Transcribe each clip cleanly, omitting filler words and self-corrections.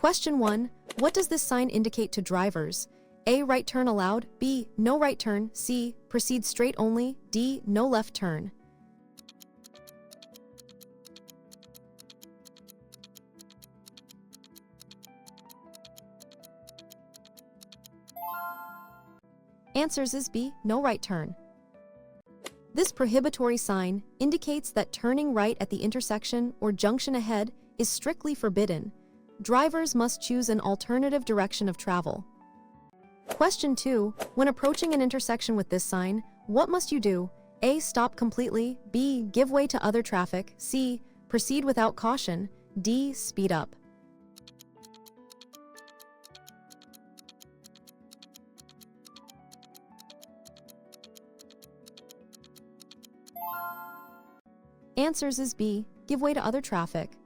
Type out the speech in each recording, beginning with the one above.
Question 1. What does this sign indicate to drivers? A. Right turn allowed. B. No right turn. C. Proceed straight only. D. No left turn. Answers is B. No right turn. This prohibitory sign indicates that turning right at the intersection or junction ahead is strictly forbidden. Drivers must choose an alternative direction of travel. Question 2. When approaching an intersection with this sign, what must you do? A. Stop completely. B. Give way to other traffic. C. Proceed without caution. D. Speed up. Answers is B. Give way to other traffic.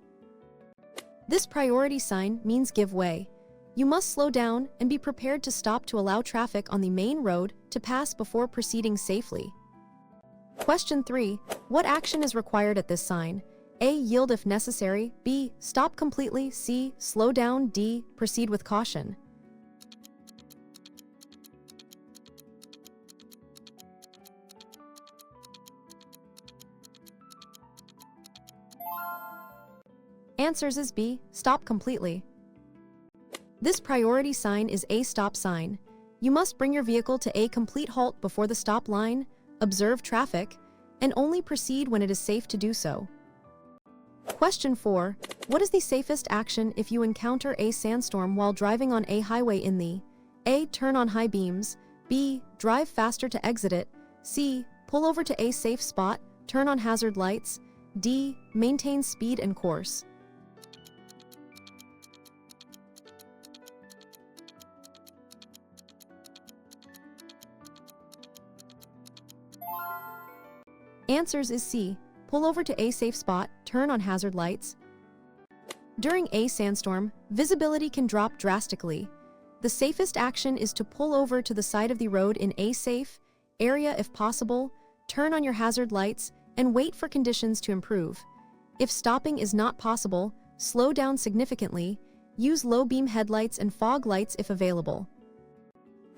This priority sign means give way. You must slow down and be prepared to stop to allow traffic on the main road to pass before proceeding safely. Question 3. What action is required at this sign? A. Yield if necessary. B. Stop completely. C. Slow down. D. Proceed with caution. Answers is B. Stop completely. This priority sign is a stop sign. You must bring your vehicle to a complete halt before the stop line, observe traffic, and only proceed when it is safe to do so. Question 4. What is the safest action if you encounter a sandstorm while driving on a highway in the A. Turn on high beams. B. Drive faster to exit it. C. Pull over to a safe spot, turn on hazard lights. D. Maintain speed and course. Answers is C. Pull over to a safe spot, turn on hazard lights. During a sandstorm, visibility can drop drastically. The safest action is to pull over to the side of the road in a safe area if possible, turn on your hazard lights, and wait for conditions to improve. If stopping is not possible, slow down significantly, use low beam headlights and fog lights if available.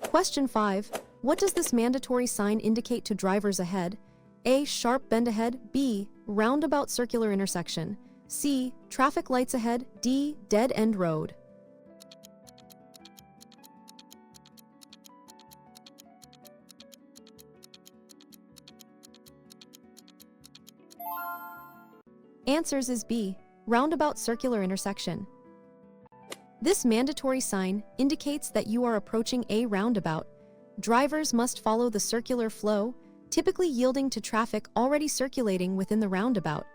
Question 5. What does this mandatory sign indicate to drivers ahead? A. Sharp bend ahead. B. Roundabout circular intersection. C. Traffic lights ahead. D. Dead end road. Answers is B. Roundabout circular intersection. This mandatory sign indicates that you are approaching a roundabout. Drivers must follow the circular flow, typically yielding to traffic already circulating within the roundabout.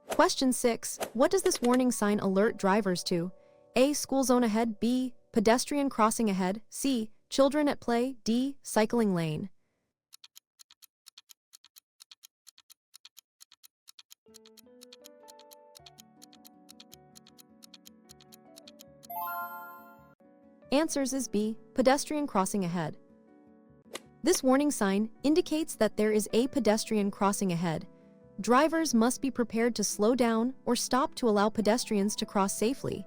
Question 6. What does this warning sign alert drivers to? A. School zone ahead. B. Pedestrian crossing ahead. C. Children at play. D. Cycling lane. Answers is B. Pedestrian crossing ahead. This warning sign indicates that there is a pedestrian crossing ahead. Drivers must be prepared to slow down or stop to allow pedestrians to cross safely.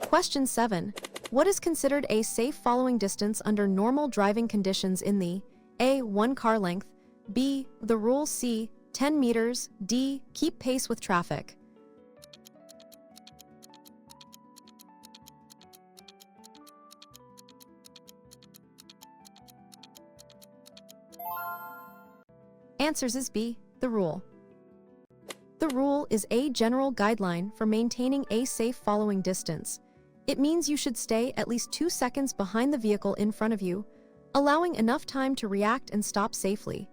Question 7. What is considered a safe following distance under normal driving conditions in the A. 1 car length. B. The rule. C. 10 meters. D. Keep pace with traffic. Answers is B. The rule. The rule is a general guideline for maintaining a safe following distance. It means you should stay at least 2 seconds behind the vehicle in front of you, allowing enough time to react and stop safely.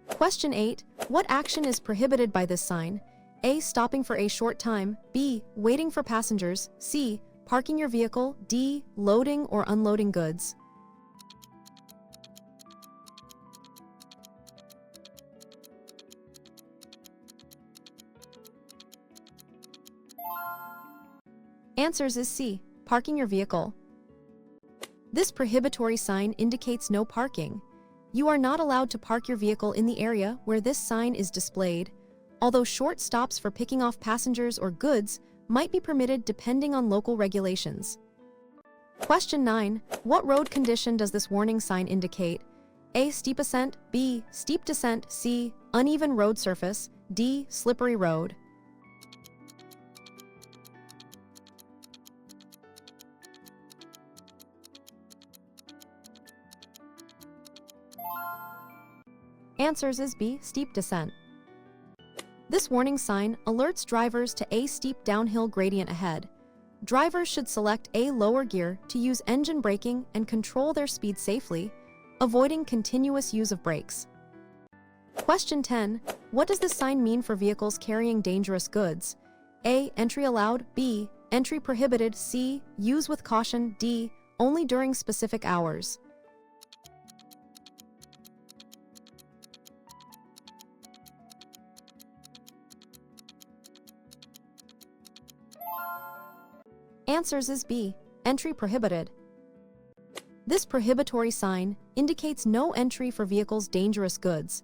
Question 8. What action is prohibited by this sign? A. Stopping for a short time. B. Waiting for passengers. C. Parking your vehicle. D. Loading or unloading goods. Answers is C. Parking your vehicle. This prohibitory sign indicates no parking. You are not allowed to park your vehicle in the area where this sign is displayed. Although short stops for picking off passengers or goods might be permitted depending on local regulations. Question 9. What road condition does this warning sign indicate? A. Steep ascent, B. Steep descent, C. Uneven road surface, D. Slippery road. Answers is B. Steep descent. This warning sign alerts drivers to a steep downhill gradient ahead. Drivers should select a lower gear to use engine braking and control their speed safely, avoiding continuous use of brakes. Question 10. What does this sign mean for vehicles carrying dangerous goods? A. Entry allowed, B. Entry prohibited, C. Use with caution, D. Only during specific hours. Answers is B. Entry prohibited. This prohibitory sign indicates no entry for vehicles' dangerous goods.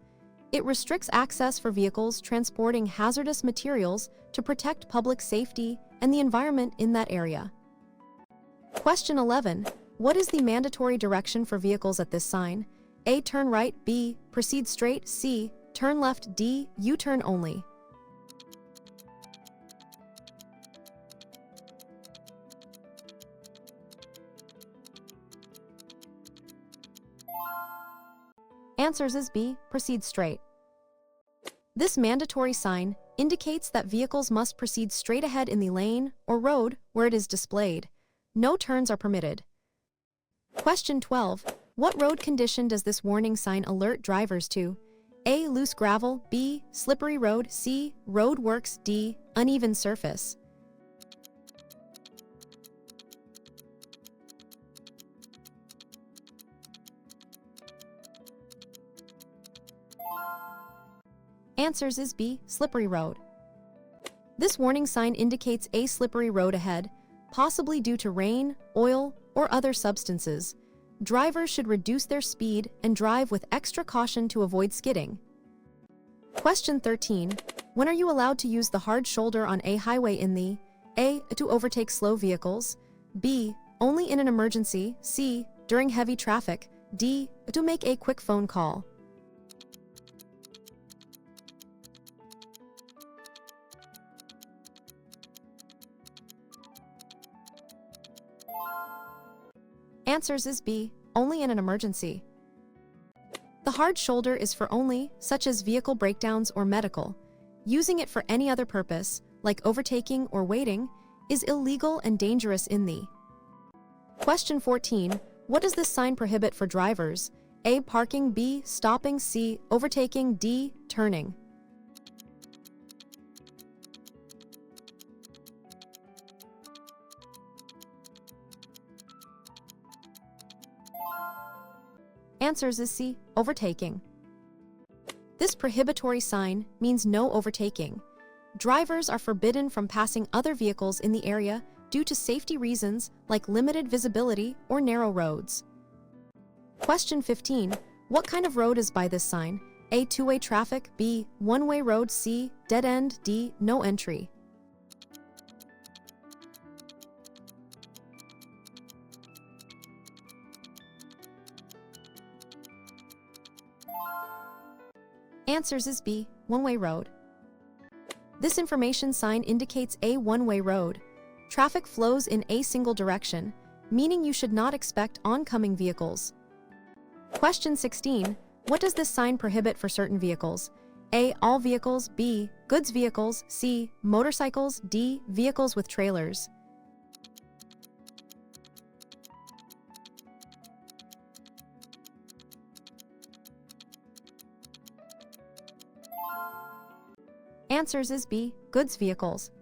It restricts access for vehicles transporting hazardous materials to protect public safety and the environment in that area. Question 11. What is the mandatory direction for vehicles at this sign? A. Turn right, B. Proceed straight, C. Turn left, D. U-turn only. Answers is B. Proceed straight. This mandatory sign indicates that vehicles must proceed straight ahead in the lane or road where it is displayed. No turns are permitted. Question 12. What road condition does this warning sign alert drivers to? A. Loose gravel, B. Slippery road, C. Road works, D. Uneven surface. Answers is B. Slippery road. This warning sign indicates a slippery road ahead, possibly due to rain, oil, or other substances. Drivers should reduce their speed and drive with extra caution to avoid skidding. Question 13. When are you allowed to use the hard shoulder on a highway in the A. To overtake slow vehicles, B. Only in an emergency, C. During heavy traffic, D. To make a quick phone call. Answers is B. Only in an emergency. The hard shoulder is for only, such as vehicle breakdowns or medical. Using it for any other purpose, like overtaking or waiting, is illegal and dangerous in the. Question 14. What does this sign prohibit for drivers? A. Parking, B. Stopping, C. Overtaking, D. Turning. Answers is C. Overtaking. This prohibitory sign means no overtaking. Drivers are forbidden from passing other vehicles in the area due to safety reasons like limited visibility or narrow roads. Question 15. What kind of road is by this sign? A. Two-way traffic, B. One-way road, C. Dead end, D. No entry. Answers is B. One-way road. This information sign indicates a one-way road. Traffic flows in a single direction, meaning you should not expect oncoming vehicles. Question 16. What does this sign prohibit for certain vehicles? A. All vehicles, B. Goods vehicles, C. Motorcycles, D. Vehicles with trailers. Answers is B. Goods vehicles.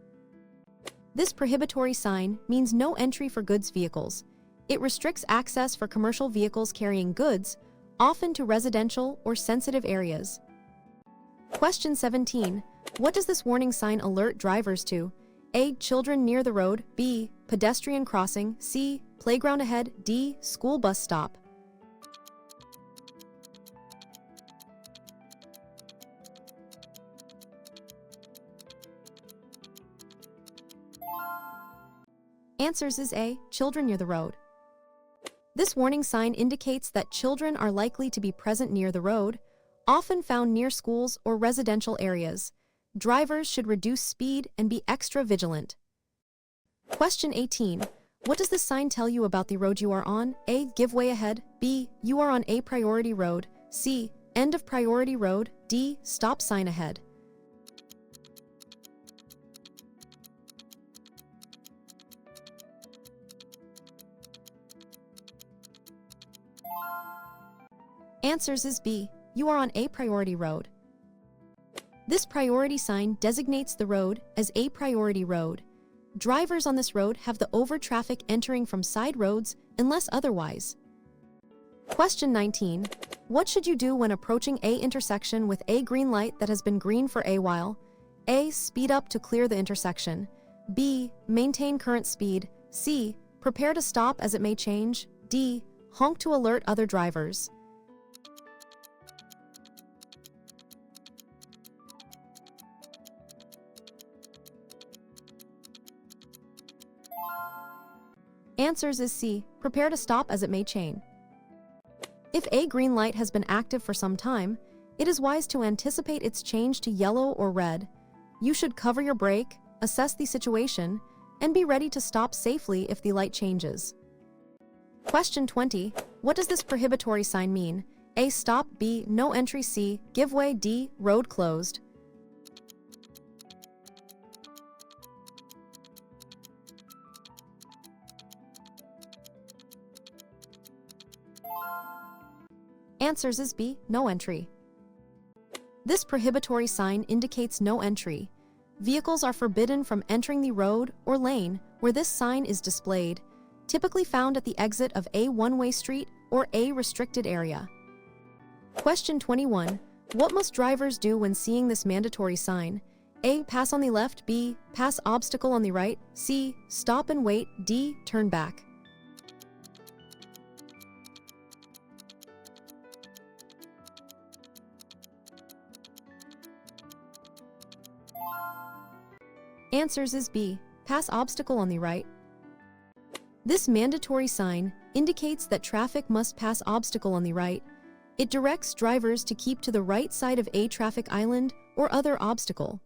This prohibitory sign means no entry for goods vehicles. It restricts access for commercial vehicles carrying goods, often to residential or sensitive areas. Question 17. What does this warning sign alert drivers to? A. Children near the road, B. Pedestrian crossing, C. Playground ahead, D. School bus stop. Answers is A, children near the road. This warning sign indicates that children are likely to be present near the road, often found near schools or residential areas. Drivers should reduce speed and be extra vigilant. Question 18. What does this sign tell you about the road you are on? A, give way ahead. B, you are on a priority road. C, end of priority road. D, stop sign ahead. Answers is B, you are on a priority road. This priority sign designates the road as a priority road. Drivers on this road have the over traffic entering from side roads unless otherwise. Question 19. What should you do when approaching a intersection with a green light that has been green for a while? A, speed up to clear the intersection. B, maintain current speed. C, prepare to stop as it may change. D, honk to alert other drivers. Answers is C, prepare to stop as it may change. If a green light has been active for some time, it is wise to anticipate its change to yellow or red. You should cover your brake, assess the situation, and be ready to stop safely if the light changes. Question 20. What does this prohibitory sign mean? A, stop. B, no entry. C, give way. D, road closed. Answers is B, no entry. This prohibitory sign indicates no entry. Vehicles are forbidden from entering the road or lane where this sign is displayed, typically found at the exit of a one-way street or a restricted area. Question 21. What must drivers do when seeing this mandatory sign? A, pass on the left. B, pass obstacle on the right. C, stop and wait. D, turn back. Answers is B, pass obstacle on the right. This mandatory sign indicates that traffic must pass obstacle on the right. It directs drivers to keep to the right side of a traffic island or other obstacle.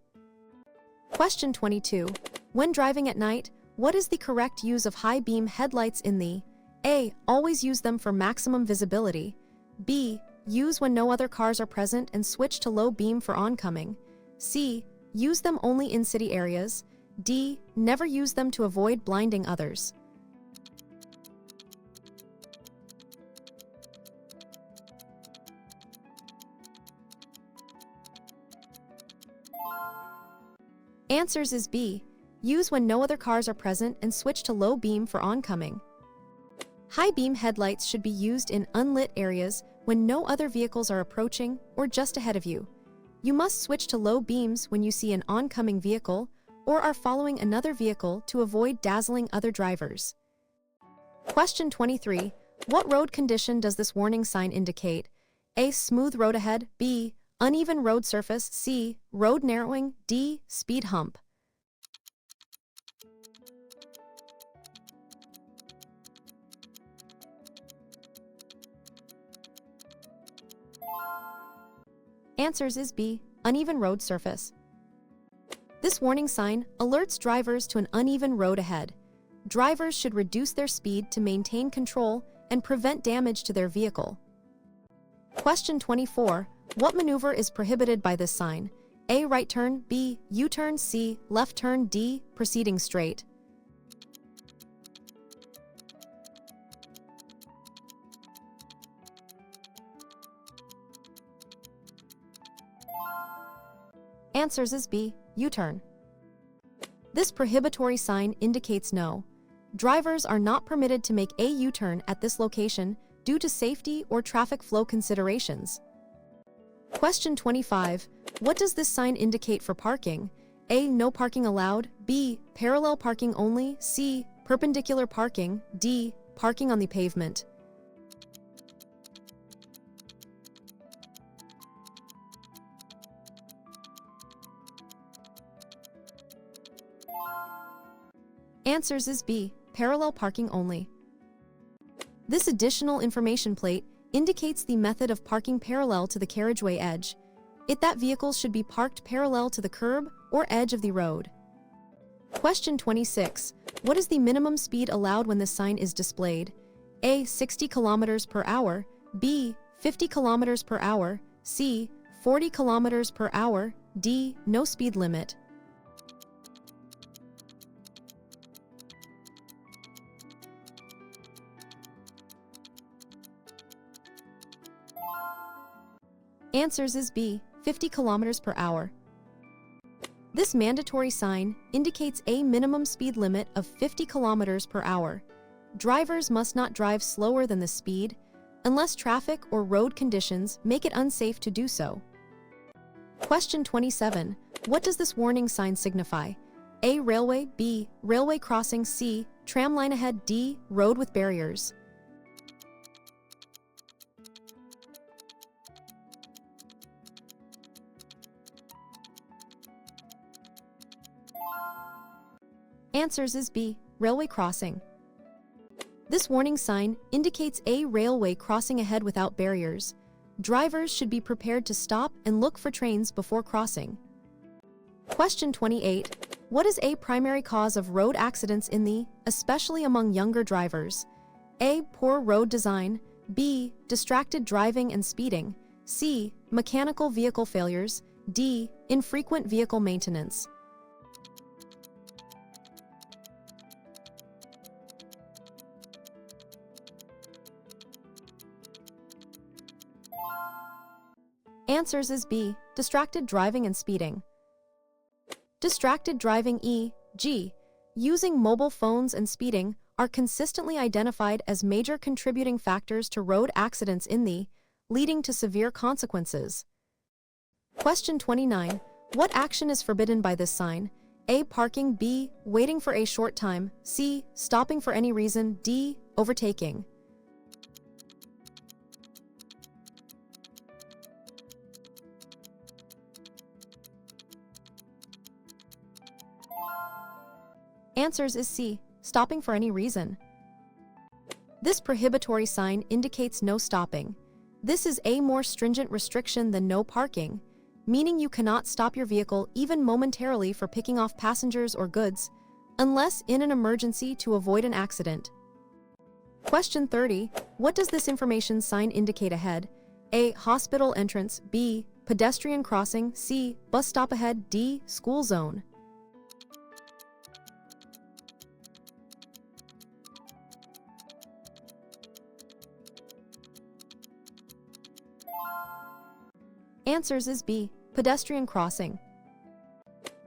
Question 22. When driving at night, what is the correct use of high beam headlights in the A, always use them for maximum visibility. B, use when no other cars are present and switch to low beam for oncoming. C, use them only in city areas. D, never use them to avoid blinding others. Answers is B, use when no other cars are present and switch to low beam for oncoming. High beam headlights should be used in unlit areas when no other vehicles are approaching or just ahead of you. You must switch to low beams when you see an oncoming vehicle or are following another vehicle to avoid dazzling other drivers. Question 23. What road condition does this warning sign indicate? A, smooth road ahead. B, uneven road surface. C, road narrowing. D, speed hump. Answers is B, uneven road surface. This warning sign alerts drivers to an uneven road ahead. Drivers should reduce their speed to maintain control and prevent damage to their vehicle. Question 24. What maneuver is prohibited by this sign? A, right turn. B, U-turn. C, left turn. D, proceeding straight. Answers is B, U-turn. This prohibitory sign indicates no. Drivers are not permitted to make a U-turn at this location due to safety or traffic flow considerations. Question 25. What does this sign indicate for parking? A, no parking allowed. B, parallel parking only. C, perpendicular parking. D, parking on the pavement. Answers is B, parallel parking only. This additional information plate indicates the method of parking parallel to the carriageway edge. That vehicles should be parked parallel to the curb or edge of the road. Question 26. What is the minimum speed allowed when this sign is displayed? A. 60 km per hour, B. 50 km per hour, C. 40 km per hour, D. No speed limit. Answers is B. 50 km per hour. This mandatory sign indicates a minimum speed limit of 50 km per hour. Drivers must not drive slower than the speed unless traffic or road conditions make it unsafe to do so. Question 27. What does this warning sign signify? A. Railway, B. Railway crossing, C. Tram line ahead, D. Road with barriers. Answers is B. Railway crossing. This warning sign indicates a railway crossing ahead without barriers. Drivers should be prepared to stop and look for trains before crossing. Question 28. What is a primary cause of road accidents especially among younger drivers? A. Poor road design, B. Distracted driving and speeding, C. Mechanical vehicle failures, D. Infrequent vehicle maintenance. Answers is B. Distracted driving and speeding. Distracted driving e.g., using mobile phones and speeding are consistently identified as major contributing factors to road accidents leading to severe consequences. Question 29. What action is forbidden by this sign? A. Parking, B. Waiting for a short time, C. Stopping for any reason, D. Overtaking. Answers is C. Stopping for any reason. This prohibitory sign indicates no stopping. This is a more stringent restriction than no parking, meaning you cannot stop your vehicle even momentarily for picking off passengers or goods, unless in an emergency to avoid an accident. Question 30. What does this information sign indicate ahead? A. Hospital entrance, B. Pedestrian crossing, C. Bus stop ahead, D. School zone. Answers is B. Pedestrian crossing.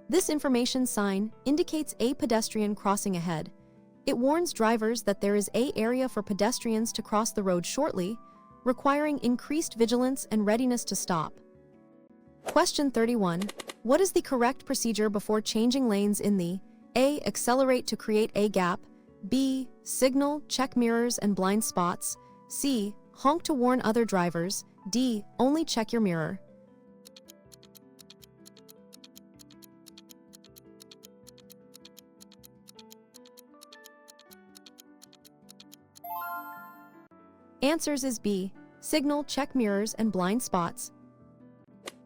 This information sign indicates a pedestrian crossing ahead. It warns drivers that there is an area for pedestrians to cross the road shortly, requiring increased vigilance and readiness to stop. Question 31. What is the correct procedure before changing lanes in A. Accelerate to create a gap, B. Signal, check mirrors and blind spots, C. Honk to warn other drivers, D. Only check your mirror. Answers is B. Signal, check mirrors and blind spots.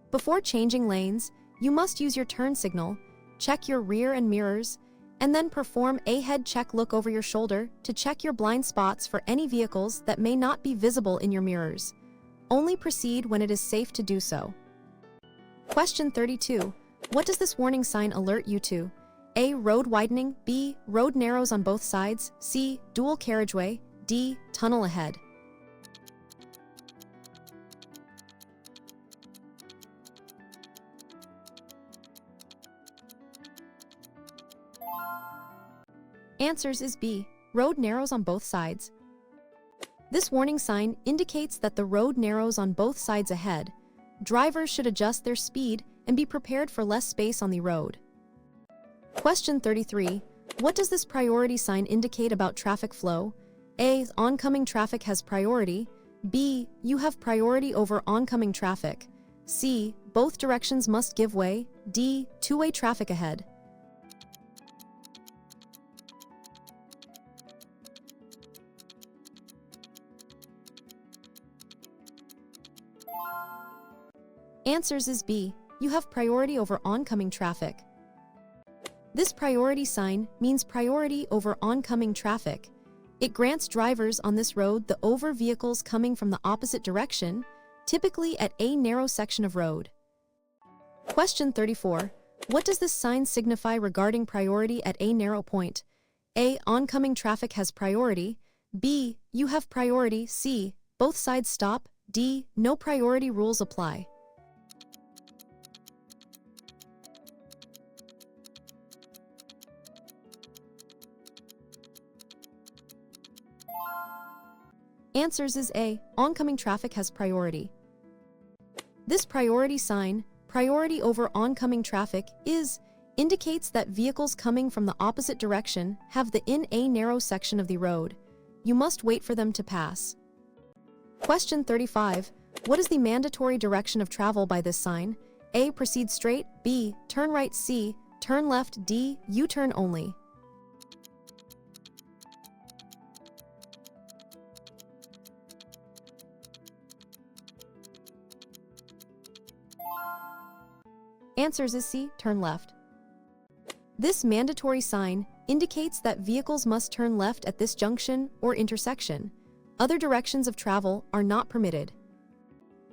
Before changing lanes, you must use your turn signal, check your rear and mirrors, and then perform a head check, look over your shoulder to check your blind spots for any vehicles that may not be visible in your mirrors. Only proceed when it is safe to do so. Question 32. What does this warning sign alert you to? A. Road widening, B. Road narrows on both sides, C. Dual carriageway, D. Tunnel ahead. Answers is B. Road narrows on both sides. This warning sign indicates that the road narrows on both sides ahead. Drivers should adjust their speed and be prepared for less space on the road. Question 33. What does this priority sign indicate about traffic flow? A. Oncoming traffic has priority, B. You have priority over oncoming traffic, C. Both directions must give way, D. Two-way traffic ahead. Answers is B. You have priority over oncoming traffic. This priority sign means priority over oncoming traffic. It grants drivers on this road the over vehicles coming from the opposite direction, typically at a narrow section of road. Question 34. What does this sign signify regarding priority at a narrow point? A. Oncoming traffic has priority. B. You have priority. C. Both sides stop. D. No priority rules apply. Answers is A. Oncoming traffic has priority. This priority sign, priority over oncoming traffic, indicates that vehicles coming from the opposite direction have the in a narrow section of the road. You must wait for them to pass. Question 35. What is the mandatory direction of travel by this sign? A. Proceed straight. B. Turn right. C. Turn left. D. U-turn only. Answers is C. Turn left. This mandatory sign indicates that vehicles must turn left at this junction or intersection. Other directions of travel are not permitted.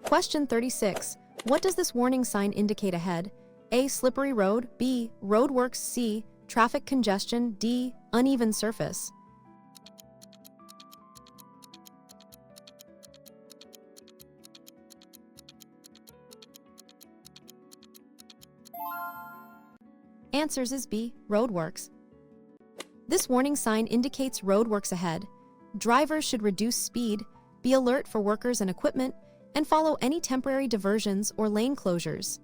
Question 36. What does this warning sign indicate ahead? A. Slippery road. B. Roadworks. C. Traffic congestion. D. Uneven surface. Answers is B. Roadworks. This warning sign indicates roadworks ahead. Drivers should reduce speed, be alert for workers and equipment, and follow any temporary diversions or lane closures.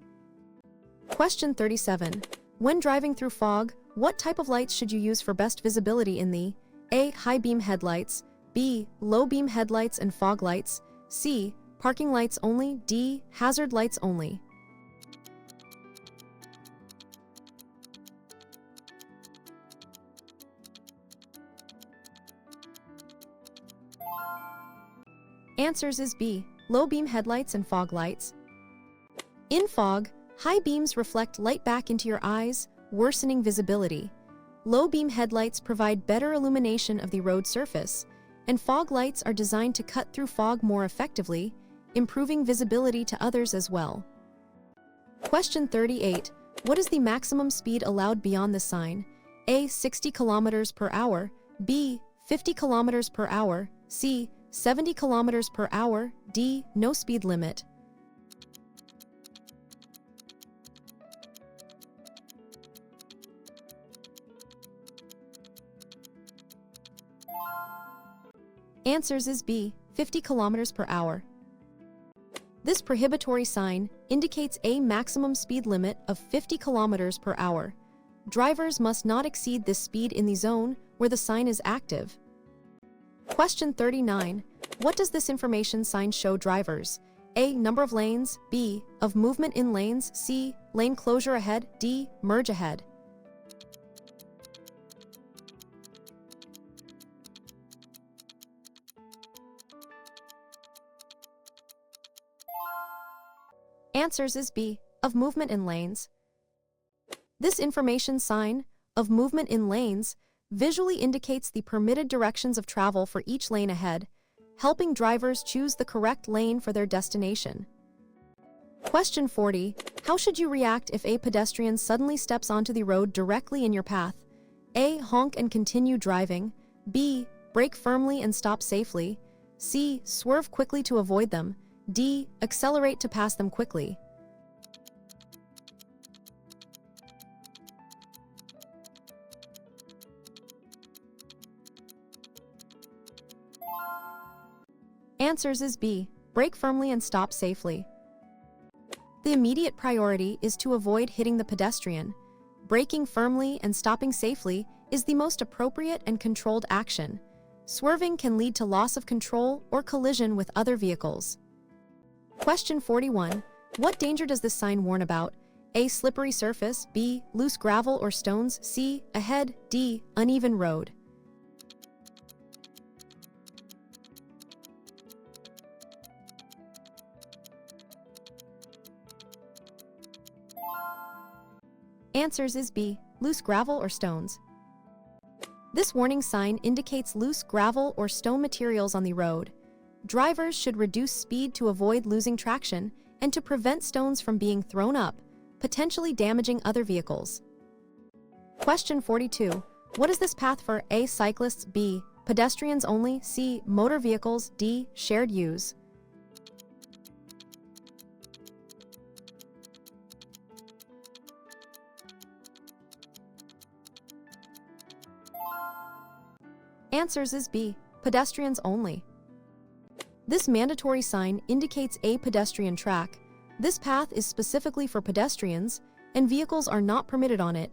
Question 37. When driving through fog, what type of lights should you use for best visibility in the A. High beam headlights. B. Low beam headlights and fog lights. C. Parking lights only. D. Hazard lights only. Answers is B. Low beam headlights and fog lights. In fog, high beams reflect light back into your eyes, worsening visibility. Low beam headlights provide better illumination of the road surface, and fog lights are designed to cut through fog more effectively, improving visibility to others as well. Question 38. What is the maximum speed allowed beyond the sign? A. 60 km per hour. B. 50 km per hour. C. 70 km per hour. D. No speed limit. Answers is B. 50 km per hour. This prohibitory sign indicates a maximum speed limit of 50 km per hour. Drivers must not exceed this speed in the zone where the sign is active. Question 39. What does this information sign show drivers? A. Number of lanes. B. Of movement in lanes. C. Lane closure ahead. D. Merge ahead. Answers is B. Of movement in lanes. This information sign, of movement in lanes, visually indicates the permitted directions of travel for each lane ahead, helping drivers choose the correct lane for their destination. Question 40. How should you react if a pedestrian suddenly steps onto the road directly in your path? A. Honk and continue driving. B. Brake firmly and stop safely. C. Swerve quickly to avoid them. D. Accelerate to pass them quickly. Answers is B. Brake firmly and stop safely. The immediate priority is to avoid hitting the pedestrian. Braking firmly and stopping safely is the most appropriate and controlled action. Swerving can lead to loss of control or collision with other vehicles. Question 41. What danger does this sign warn about? A. Slippery surface. B. Loose gravel or stones. C. Ahead. D. Uneven road. Answers is B, loose gravel or stones. This warning sign indicates loose gravel or stone materials on the road. Drivers should reduce speed to avoid losing traction and to prevent stones from being thrown up, potentially damaging other vehicles. Question 42. What is this path for? A. Cyclists, B. Pedestrians only, C. Motor vehicles, D. Shared use. Answers is B. Pedestrians only. This mandatory sign indicates a pedestrian track. This path is specifically for pedestrians, and vehicles are not permitted on it.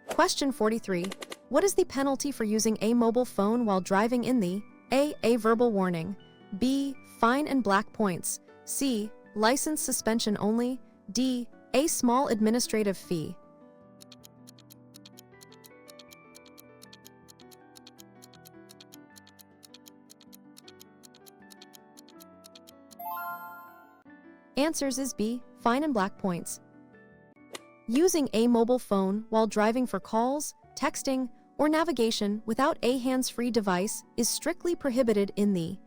Question 43. What is the penalty for using a mobile phone while driving in the A. Verbal warning, B. Fine and black points, C. License suspension only, D. A small administrative fee. Answers is B. Fine and black points. Using a mobile phone while driving for calls, texting, or navigation without a hands-free device is strictly prohibited in the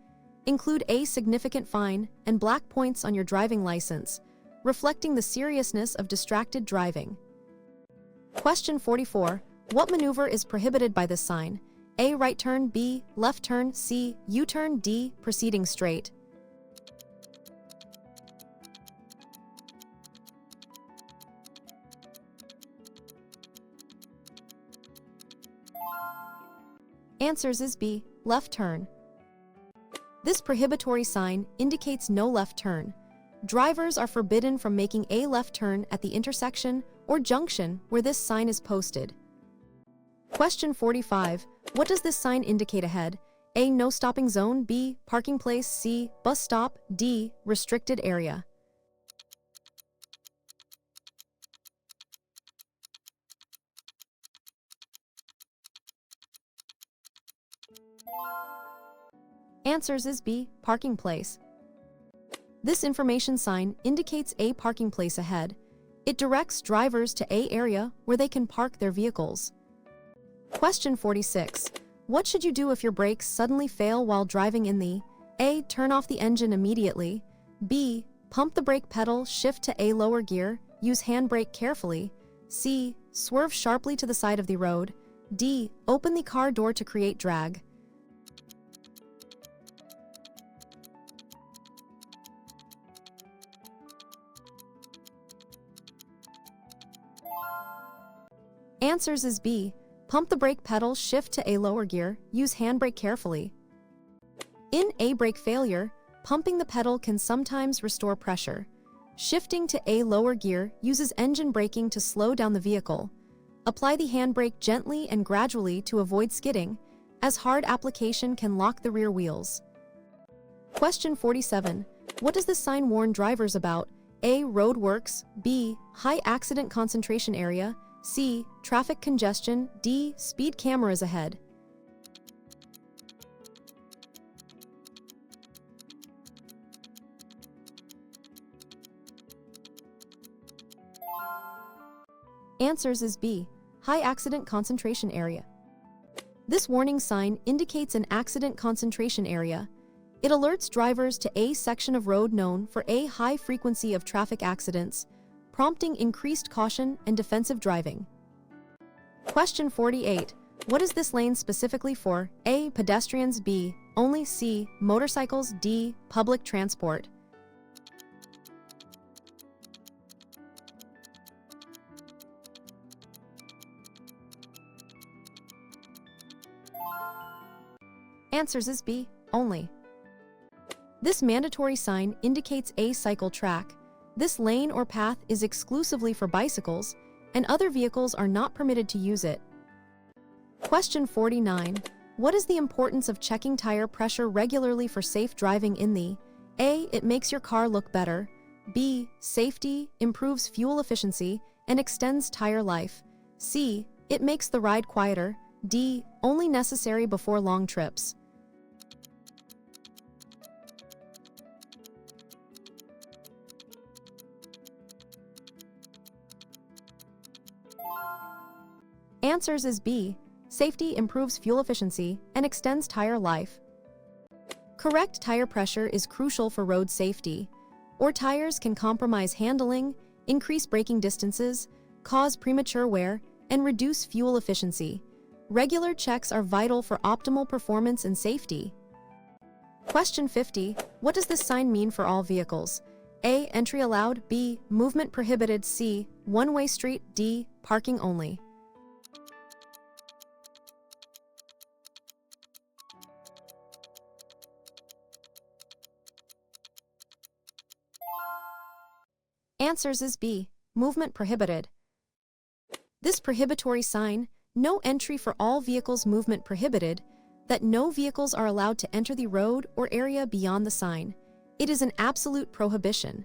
include a significant fine and black points on your driving license, reflecting the seriousness of distracted driving. Question 44. What maneuver is prohibited by this sign? A. Right turn, B. Left turn, C. U-turn, D. Proceeding straight. Answers is B. Left turn. This prohibitory sign indicates no left turn. Drivers are forbidden from making a left turn at the intersection or junction where this sign is posted. Question 45. What does this sign indicate ahead? A. No stopping zone, B. Parking place, C. Bus stop, D. Restricted area. Answers is B. Parking place. This information sign indicates a parking place ahead. It directs drivers to a area where they can park their vehicles. Question 46. What should you do if your brakes suddenly fail while driving in the A. Turn off the engine immediately, B. Pump the brake pedal, shift to a lower gear, use handbrake carefully, C. Swerve sharply to the side of the road, D. Open the car door to create drag. Answers is B. Pump the brake pedal, shift to a lower gear, use handbrake carefully. In a brake failure, pumping the pedal can sometimes restore pressure. Shifting to a lower gear uses engine braking to slow down the vehicle. Apply the handbrake gently and gradually to avoid skidding, as hard application can lock the rear wheels. Question 47. What does this sign warn drivers about? A. Roadworks, B. High accident concentration area, C. Traffic congestion, D. Speed cameras ahead. Answers is B. High accident concentration area. This warning sign indicates an accident concentration area. It alerts drivers to a section of road known for a high frequency of traffic accidents, prompting increased caution and defensive driving. Question 48. What is this lane specifically for? A. Pedestrians, B. Only, C. Motorcycles, D. Public transport. Answers is B. Only. This mandatory sign indicates a cycle track. This lane or path is exclusively for bicycles, and other vehicles are not permitted to use it. Question 49. What is the importance of checking tire pressure regularly for safe driving in the A. It makes your car look better, B. Safety, improves fuel efficiency, and extends tire life, C. It makes the ride quieter, D. Only necessary before long trips. Answers is B. Safety improves fuel efficiency and extends tire life. Correct tire pressure is crucial for road safety, or tires can compromise handling, increase braking distances, cause premature wear, and reduce fuel efficiency. Regular checks are vital for optimal performance and safety. Question 50. What does this sign mean for all vehicles? A. Entry allowed. B. Movement prohibited. C. One-way street. D. Parking only. Answers is B. Movement prohibited. This prohibitory sign, no entry for all vehicles, movement prohibited, that no vehicles are allowed to enter the road or area beyond the sign. It is an absolute prohibition.